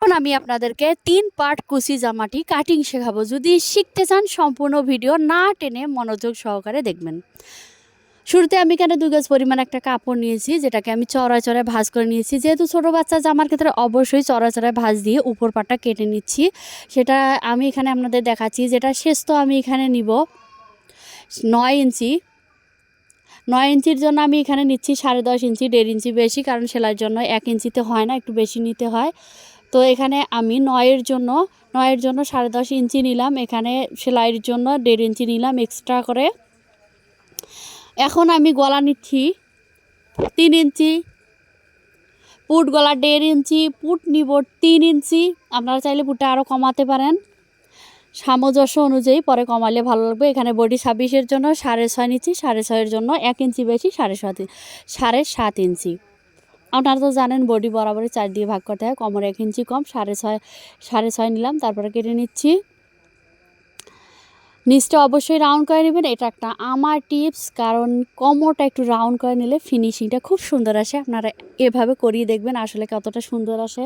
এখন আমি আপনাদেরকে 3 পার্ট কুচি জামাটি কাটিং শেখাবো। যদি শিখতে চান সম্পূর্ণ ভিডিও না টেনে মনোযোগ সহকারে দেখবেন। শুরুতে আমি এখানে 2 গজ পরিমাণ একটা কাপড় নিয়েছি, যেটাকে আমি চড়ায় চড়ায় ভাঁজ করে নিয়েছি। যেহেতু ছোটো বাচ্চা জামার ক্ষেত্রে অবশ্যই চড়ায় চড়ায় ভাঁজ দিয়ে উপর পাটটা কেটে নিচ্ছি। সেটা আমি এখানে আপনাদের দেখাচ্ছি। যেটা শেষ তো আমি এখানে নিব 9 ইঞ্চি। 9 ইঞ্চির জন্য আমি এখানে নিচ্ছি 10.5 ইঞ্চি, 1.5 ইঞ্চি বেশি, কারণ সেলাইয়ের জন্য 1 ইঞ্চিতে হয় না, একটু বেশি নিতে হয়। তো এখানে আমি 9-এর জন্য 10.5 ইঞ্চি নিলাম। এখানে সেলাইয়ের জন্য 1.5 ইঞ্চি নিলাম এক্সট্রা করে। এখন আমি গলা নিচ্ছি 3 ইঞ্চি, পুট গলা 1.5 ইঞ্চি, পুট নিব 3 ইঞ্চি। আপনারা চাইলে পুটটা আরও কমাতে পারেন সামঞ্জস্য অনুযায়ী, পরে কমালে ভালো লাগবে। এখানে বডি 26-এর জন্য 6.5 নিচ্ছি, 6.5-এর জন্য 1 ইঞ্চি বেশি 7.5 ইঞ্চি। আপনারা তো জানেন বডি বরাবরই 4 দিয়ে ভাগ করতে হয়, কোমর 1 ইঞ্চি কম 6.5 নিলাম। তারপরে কেটে নিচ্ছি। নিচটা অবশ্যই রাউন্ড করে নেবেন, এটা একটা আমার টিপস, কারণ কোমরটা একটু রাউন্ড করে নিলে ফিনিশিংটা খুব সুন্দর আসে। আপনারা এভাবে করিয়ে দেখবেন আসলে কতটা সুন্দর আসে।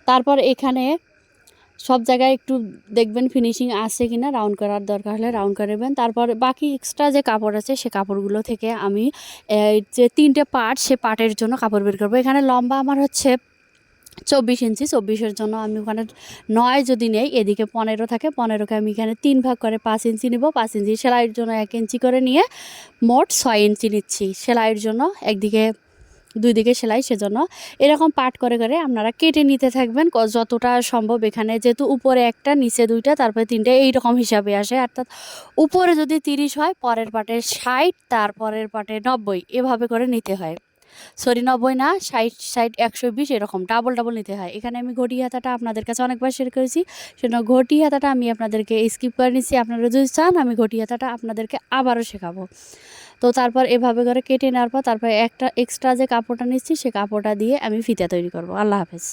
তারপর এখানে সব জায়গায় একটু দেখবেন ফিনিশিং আছে কিনা, রাউন্ড করার দরকার হলে রাউন্ড করে নেবেন। তারপর বাকি এক্সট্রা যে কাপড় আছে সে কাপড়গুলো থেকে আমি যে 3টে পার্ট, সে পার্টের জন্য কাপড় বের করবো। এখানে লম্বা আমার হচ্ছে 24 ইঞ্চি। 24-এর জন্য আমি ওখানে 9 যদি নেই, এদিকে 15 থাকে, 15কে আমি এখানে 3 ভাগ করে 5 ইঞ্চি নেব। 5 ইঞ্চি সেলাইয়ের জন্য 1 ইঞ্চি করে নিয়ে মোট 6 ইঞ্চি নিচ্ছি সেলাইয়ের জন্য। একদিকে 2 দিকে সেলাই, সেজন্য এরকম পার্ট করে করে আপনারা কেটে নিতে থাকবেন যতটা সম্ভব। এখানে যেহেতু উপরে একটা, নিচে 2টা, তারপরে 3টে, এইরকম হিসাবে আসে। অর্থাৎ উপরে যদি 30 হয়, পরের পাটে 60, তারপরের পাটে 90, এভাবে করে নিতে হয়। সরি 90 না, 60 120, এরকম ডাবল নিতে হয়। এখানে আমি ঘটি হাতাটা আপনাদের কাছে অনেকবার শেয়ার করেছি, সেজন্য ঘটি হাতাটা আমি আপনাদেরকে স্কিপ করে নিচ্ছি। আপনারা যদি চান আমি ঘটি হাতাটা আপনাদেরকে আবারও শেখাবো। তো তারপর এভাবে করে কেটে নেওয়ার পর তারপর একটা এক্সট্রা যে কাপড়টা নিচ্ছি সে কাপড়টা দিয়ে আমি ফিতা তৈরি করব। আল্লাহ হাফেজ।